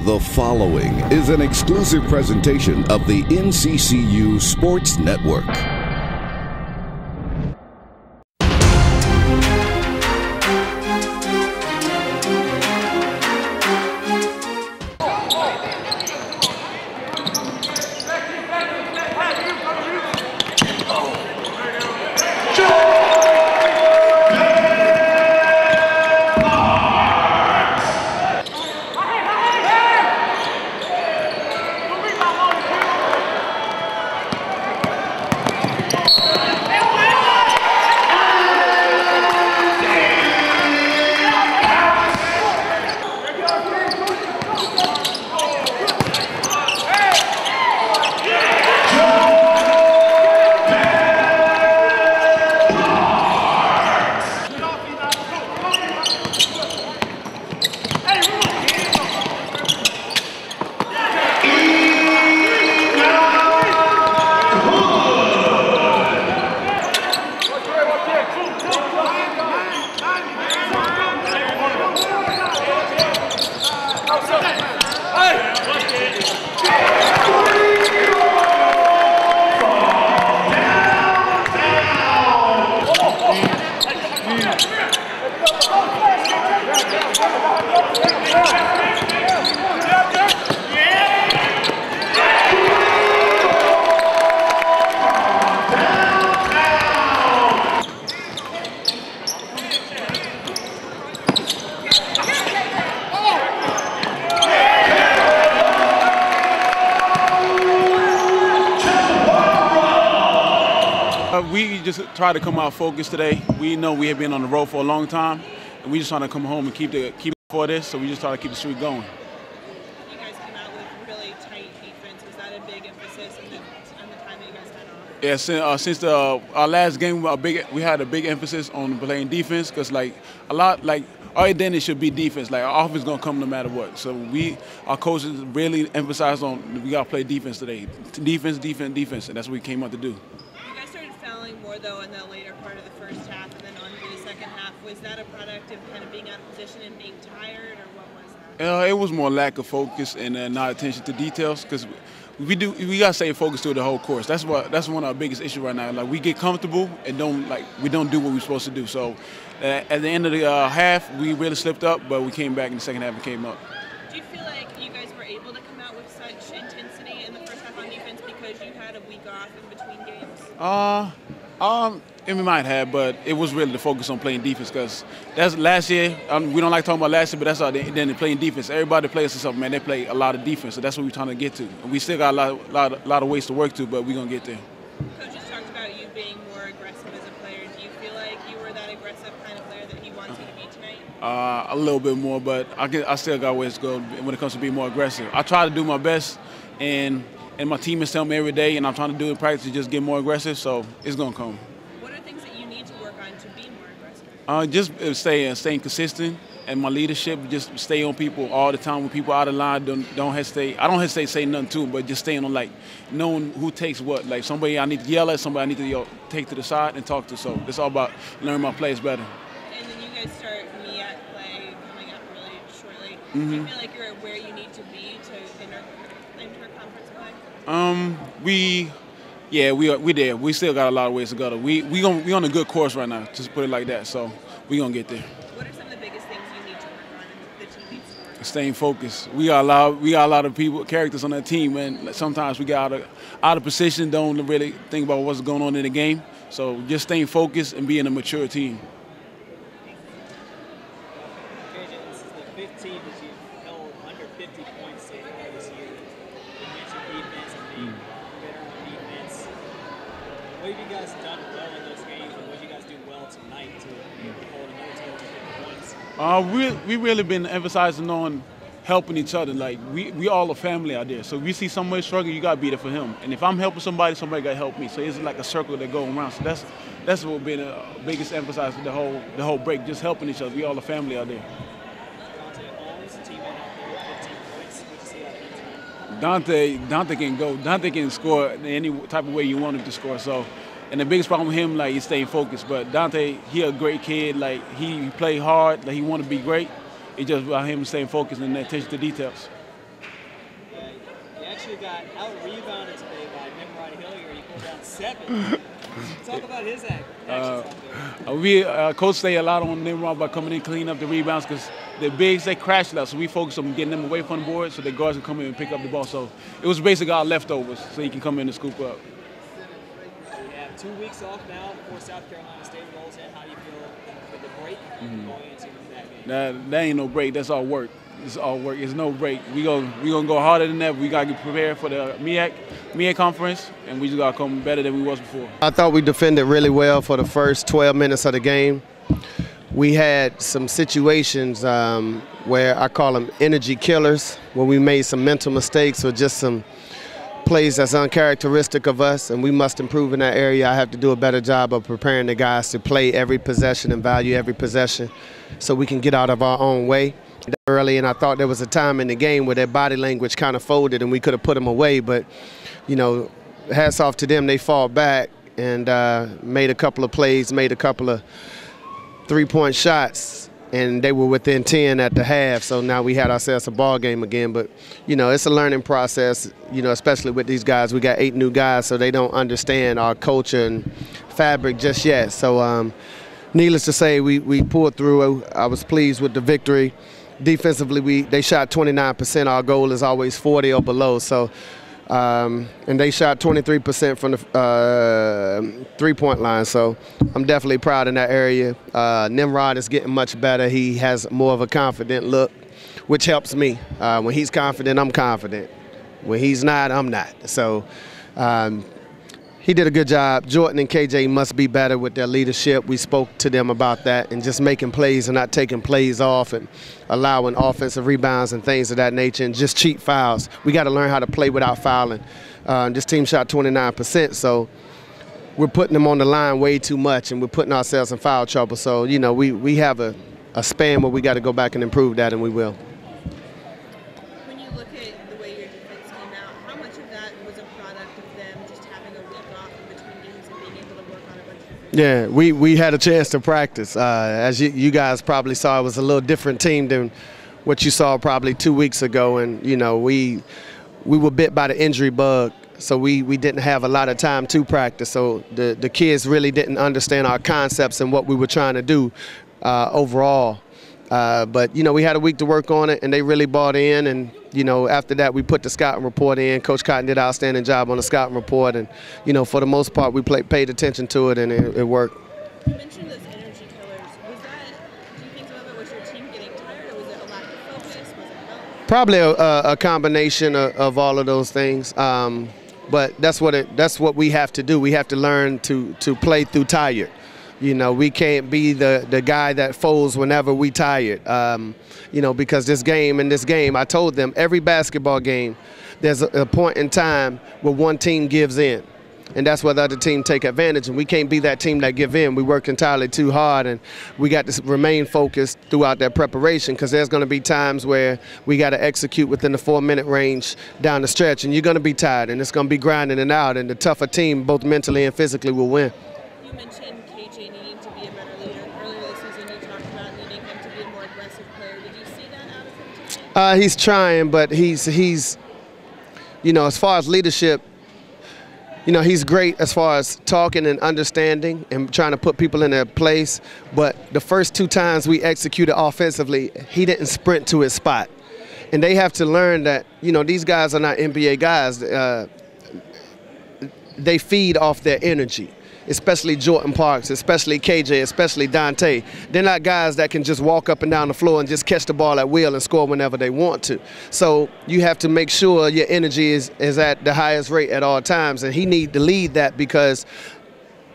The following is an exclusive presentation of the NCCU Sports Network. We just try to come out focused today. We know we have been on the road for a long time, and we just trying to come home and keep for this. So we just try to keep the streak going. You guys came out with really tight defense. Was that a big emphasis on the time that you guys had off? Yeah, since our last game, we had a big emphasis on playing defense because our identity should be defense. Like our offense gonna come no matter what. So our coaches really emphasized on we gotta play defense today. Defense, defense, defense, and that's what we came out to do. More though in the later part of the first half and then on to the second half. Was that a product of kind of being out of position and being tired, or what was that? It was more lack of focus and not attention to details because we gotta stay focused through the whole course. That's one of our biggest issues right now. Like we get comfortable and we don't do what we're supposed to do. So at the end of the half, we really slipped up, but we came back in the second half and came up. Do you feel like you guys were able to come out with such intensity in the first half on defense because you had a week off in between games? We might have, but it was really the focus on playing defense because that's last year. We don't like talking about last year, but that's how they're playing defense. Everybody that plays something, man, they play a lot of defense, so that's what we're trying to get to. And we still got a lot of ways to work to, but we're gonna get there. Coaches talked about you being more aggressive as a player. Do you feel like you were that aggressive kind of player that he wants you to be tonight? A little bit more, but I still got ways to go when it comes to being more aggressive. I try to do my best, and my teammates tell me every day, and I'm trying to do it in practice to just get more aggressive, so it's gonna come. What are things that you need to work on to be more aggressive? Just staying consistent, and my leadership, just stay on people all the time. When people out of line, don't hesitate. I don't hesitate to say nothing to them, but just staying on knowing who takes what. Like somebody I need to yell at, somebody I need to take to the side and talk to. So it's all about learning my plays better. And then you guys start MEAC play coming up really shortly. Mm-hmm. Do you feel like you're where you need to be to enter conference play? We there. We still got a lot of ways to go. We on a good course right now, just put it like that. So we gonna get there. What are some of the biggest things you need to work on in the team needs to work on? Staying focused. We got a lot of characters on that team, and sometimes we get out of position, don't really think about what's going on in the game. So just staying focused and being a mature team. This is the fifth team that you've held under 50 points so far this year. You mentioned defense and being better on defense. What have you guys done well in those games, and what did you guys do well tonight to hold another team to 50 points? We really been emphasizing on helping each other. Like we all a family out there. So if we see somebody struggling, you gotta be there for him. And if I'm helping somebody gotta help me. So it's like a circle that go around. So that's what been the biggest emphasis of the whole break. Just helping each other. We all a family out there. Dante can go. Dante can score in any type of way you want him to score. So, and the biggest problem with him, he's staying focused. But Dante, he a great kid. He play hard. He want to be great. It's just about him staying focused and attention to details. actually got out-rebounded today by Nimrod Hillier. He pulled down 7. Talk about his actions out there. Coach stay a lot on Nimrod by coming in, clean up the rebounds because the bigs, they crashed it out. So we focus on getting them away from the board so the guards can come in and pick up the ball. So it was basically our leftovers so he can come in and scoop up. We have 2 weeks off now before South Carolina State rolls in. How do you feel with the break going into that game? That ain't no break. That's all work. It's all work. It's no break. We gonna go harder than ever. We gotta get prepared for the MEAC conference, and we just gotta come better than we was before. I thought we defended really well for the first 12 minutes of the game. We had some situations where I call them energy killers, where we made some mental mistakes or just some plays that's uncharacteristic of us, and we must improve in that area. I have to do a better job of preparing the guys to play every possession and value every possession so we can get out of our own way early. And I thought there was a time in the game where their body language kind of folded and we could have put them away, but, you know, hats off to them. They fought back and made a couple of plays, made a couple of three-point shots, and they were within 10 at the half. So now we had ourselves a ball game again. But, you know, it's a learning process, you know, especially with these guys. We got 8 new guys, so they don't understand our culture and fabric just yet. So needless to say, we pulled through. I was pleased with the victory. Defensively, they shot 29%. Our goal is always 40 or below. So, and they shot 23% from the three-point line. So I'm definitely proud in that area. Nimrod is getting much better. He has more of a confident look, which helps me. When he's confident, I'm confident. When he's not, I'm not. So he did a good job. Jordan and KJ must be better with their leadership. We spoke to them about that and just making plays and not taking plays off and allowing offensive rebounds and things of that nature and just cheap fouls. We got to learn how to play without fouling. This team shot 29%, so we're putting them on the line way too much and we're putting ourselves in foul trouble. So, you know, we have a span where we got to go back and improve that, and we will. Yeah, we had a chance to practice. As you guys probably saw, it was a little different team than what you saw probably 2 weeks ago. And, you know, we were bit by the injury bug, so we didn't have a lot of time to practice. So the kids really didn't understand our concepts and what we were trying to do overall. But, you know, we had a week to work on it, and they really bought in. And, you know, after that, we put the scouting report in. Coach Cotton did an outstanding job on the scouting report. And, you know, for the most part, we paid attention to it, and it worked. You mentioned those energy killers. Do you think some of it was your team getting tired, or was it a lack of focus? Was it both? Probably a combination of all of those things. But that's what we have to do. We have to learn to play through tired. You know, we can't be the guy that folds whenever we tired. You know, because in this game, I told them every basketball game, there's a point in time where one team gives in. And that's where the other team take advantage. And we can't be that team that give in. We work entirely too hard, and we got to remain focused throughout that preparation, because there's going to be times where we got to execute within the 4-minute range down the stretch, and you're going to be tired, and it's going to be grinding it out, and the tougher team, both mentally and physically, will win. You mentioned KJ needing to be a better leader. Earlier this season, you talked about needing him to be a more aggressive player. Did you see that out of him today? He's trying, but he's, you know, as far as leadership, you know, he's great as far as talking and understanding and trying to put people in their place. But the first 2 times we executed offensively, he didn't sprint to his spot. And they have to learn that, you know, these guys are not NBA guys. They feed off their energy, especially Jordan Parks, especially KJ, especially Dante. They're not guys that can just walk up and down the floor and just catch the ball at will and score whenever they want to. So you have to make sure your energy is at the highest rate at all times, and he needs to lead that, because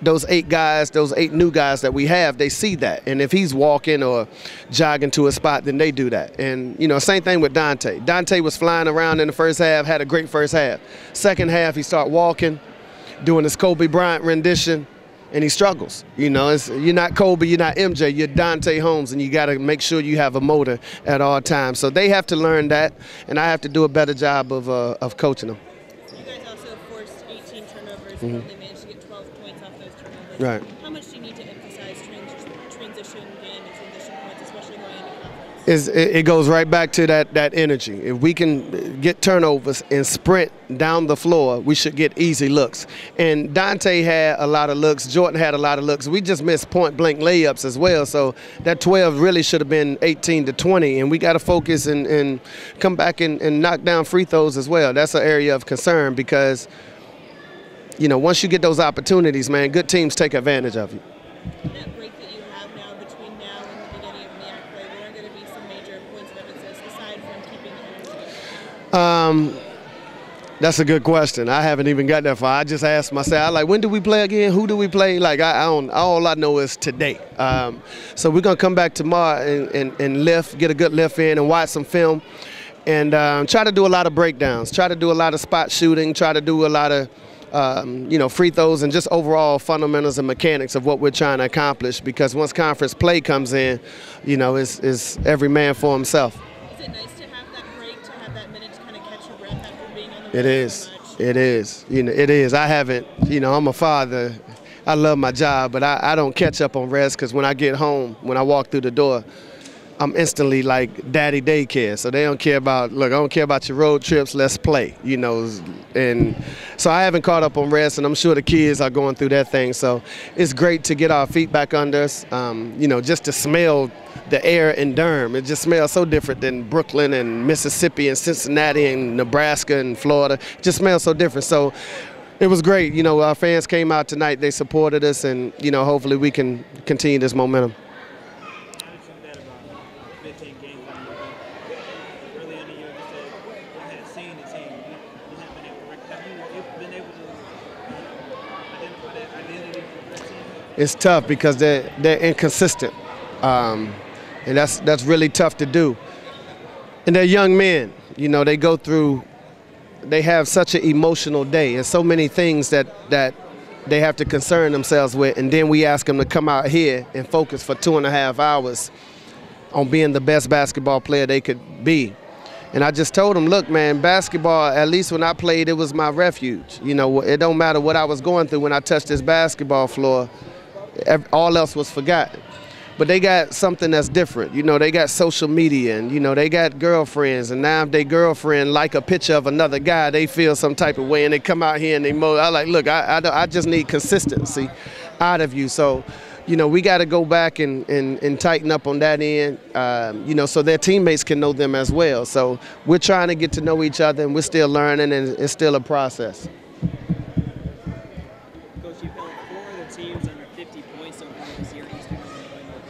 those 8 guys, those 8 new guys that we have, they see that. And if he's walking or jogging to a spot, then they do that. And, you know, same thing with Dante. Dante was flying around in the first half, had a great first half. Second half, he started walking, doing his Kobe Bryant rendition, and he struggles. You know, you're not Kobe, you're not MJ, you're Dante Holmes, and you got to make sure you have a motor at all times. So they have to learn that, and I have to do a better job of coaching them. You guys also forced 18 turnovers and only managed to get 12 points off those turnovers. Right. How much do you need to emphasize transition game and transition points, especially going into conference? It goes right back to that energy. If we can get turnovers and sprint down the floor, we should get easy looks. And Dante had a lot of looks. Jordan had a lot of looks. We just missed point-blank layups as well. So that 12 really should have been 18 to 20. And we got to focus and come back and knock down free throws as well. That's an area of concern because, you know, once you get those opportunities, man, good teams take advantage of you. That break that you have now between now and the beginning of MEAC play, what are going to be some major points of emphasis aside from keeping energy? That's a good question. I haven't even got that far. I just asked myself, like, when do we play again? Who do we play? Like, I don't. All I know is today. So we're gonna come back tomorrow and lift, get a good lift in, and watch some film, and try to do a lot of breakdowns. Try to do a lot of spot shooting. Try to do a lot of you know, free throws and just overall fundamentals and mechanics of what we're trying to accomplish. Because once conference play comes in, you know, it's every man for himself. Is it nice to have that break, to have that minute to kind of catch your breath after being on the It road is. so much? It is. You know, it is. I haven't. You know, I'm a father. I love my job, but I don't catch up on rest because when I get home, when I walk through the door, I'm instantly like daddy daycare. So they don't care about, look, I don't care about your road trips, let's play, you know. And so I haven't caught up on rest, and I'm sure the kids are going through that thing. So it's great to get our feet back under us, you know, just to smell the air in Durham. It just smells so different than Brooklyn and Mississippi and Cincinnati and Nebraska and Florida. It just smells so different. So it was great. You know, our fans came out tonight, they supported us, and, you know, hopefully we can continue this momentum. It's tough because they're inconsistent, and that's really tough to do. And they're young men, you know. They have such an emotional day, and so many things that they have to concern themselves with. And then we ask them to come out here and focus for 2.5 hours on being the best basketball player they could be. And I just told them, look, man, basketball, at least when I played, it was my refuge. You know, it don't matter what I was going through when I touched this basketball floor. All else was forgotten. But they got something that's different. You know, they got social media, and, you know, they got girlfriends, and now if their girlfriend like a picture of another guy, they feel some type of way, and they come out here and they I like, look, I just need consistency out of you. So, you know, we got to go back and tighten up on that end, you know, so their teammates can know them as well. So we're trying to get to know each other, and we're still learning, and it's still a process. Coach, you've held 4 of the teams under 50 points so far this year. Eastern Illinois,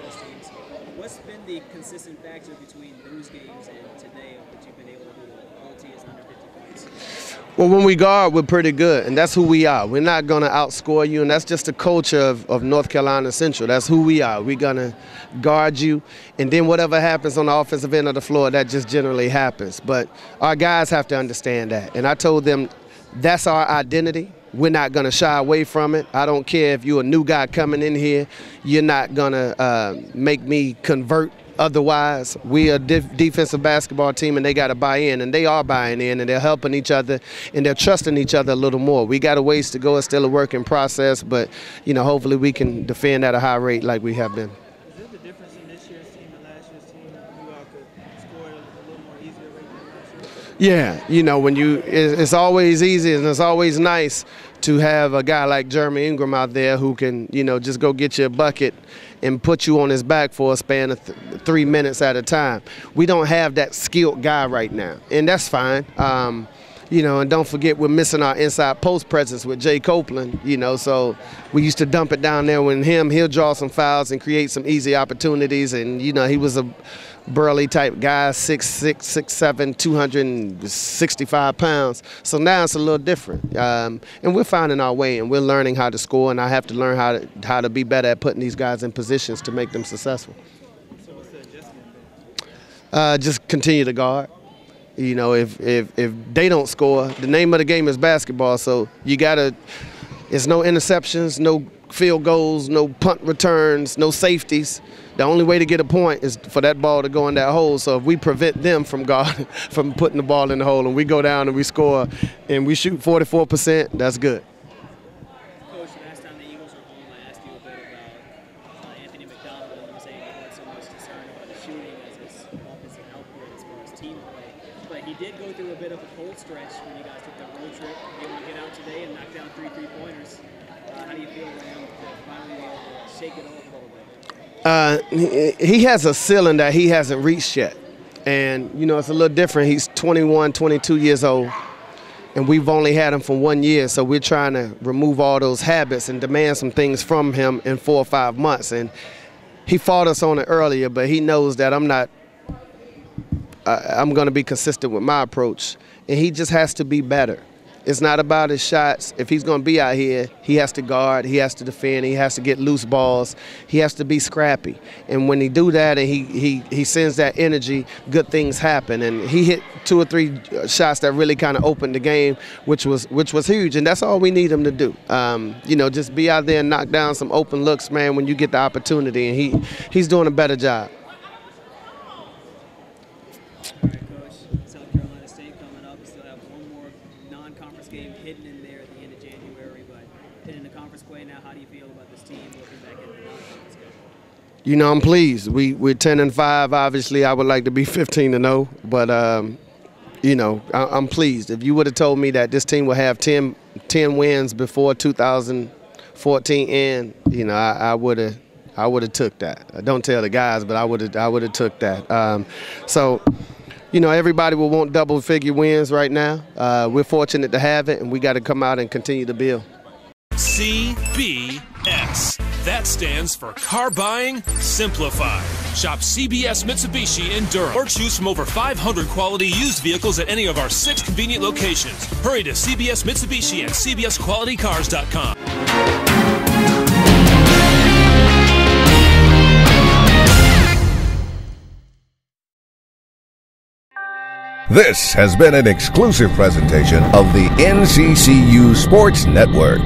those teams. What's been the consistent factor between those games and today that you've been able to hold all teams under 50 points? Well, when we guard, we're pretty good, and that's who we are. We're not going to outscore you, and that's just the culture of North Carolina Central. That's who we are. We're going to guard you, and then whatever happens on the offensive end of the floor, that just generally happens. But our guys have to understand that, and I told them that's our identity. We're not going to shy away from it. I don't care if you're a new guy coming in here. You're not going to make me convert. Otherwise, we are a defensive basketball team, and they got to buy in, and they are buying in, and they're helping each other, and they're trusting each other a little more. We got a ways to go. It's still a work in process, but, you know, hopefully we can defend at a high rate like we have been. Is there the difference in this year's team and last year's team? You all could score at a little more easier rate than last year? Yeah, you know, when it's always easy, and it's always nice to have a guy like Jeremy Ingram out there who can, you know, just go get you a bucket and put you on his back for a span of 3 minutes at a time. We don't have that skilled guy right now, and that's fine. You know, and don't forget we're missing our inside post presence with Jay Copeland, you know, so we used to dump it down there with him. He'll draw some fouls and create some easy opportunities, and, you know, he was a burly type guy, 6'6", 6'7", 265 pounds. So now it's a little different. And we're finding our way, and we're learning how to score, and I have to learn how to be better at putting these guys in positions to make them successful. So what's the adjustment? Just continue to guard. You know, if they don't score, the name of the game is basketball, so you gotta, it's no interceptions, no field goals, no punt returns, no safeties. The only way to get a point is for that ball to go in that hole. So if we prevent them from putting the ball in the hole, and we go down and we score and we shoot 44%, that's good. Coach, last time the Eagles were home, I asked you a bit about Anthony McDonald, and you were saying you weren't so much concerned about the he did go through a bit of a cold stretch when you guys took that road trip. You want to get out today and knock down 3 3-pointers. How do you feel about him finally shake it off a little bit? He has a ceiling that he hasn't reached yet. And, you know, it's a little different. He's 21, 22 years old, and we've only had him for 1 year, so we're trying to remove all those habits and demand some things from him in 4 or 5 months. And he fought us on it earlier, but he knows that I'm going to be consistent with my approach, and he just has to be better. It's not about his shots. If he's going to be out here, he has to guard, he has to defend, he has to get loose balls, he has to be scrappy. And when he do that and he sends that energy, good things happen. And he hit 2 or 3 shots that really kind of opened the game, which was huge. And that's all we need him to do. You know, just be out there and knock down some open looks, man, when you get the opportunity. And he's doing a better job. Game hidden in there at the end of January, but hitting the conference play now, how do you feel about this team looking back at the non-conference game? You know, I'm pleased. We're 10-5. Obviously, I would like to be 15-0, but you know, I'm pleased. If you would have told me that this team would have 10 wins before 2014 end, you know, I would have took that. Don't tell the guys, but I would have took that. So. You know, everybody will want double-figure wins right now. We're fortunate to have it, and we got to come out and continue to build. CBS. That stands for Car Buying Simplified. Shop CBS Mitsubishi in Durham or choose from over 500 quality used vehicles at any of our 6 convenient locations. Hurry to CBS Mitsubishi at CBSQualityCars.com. This has been an exclusive presentation of the NCCU Sports Network.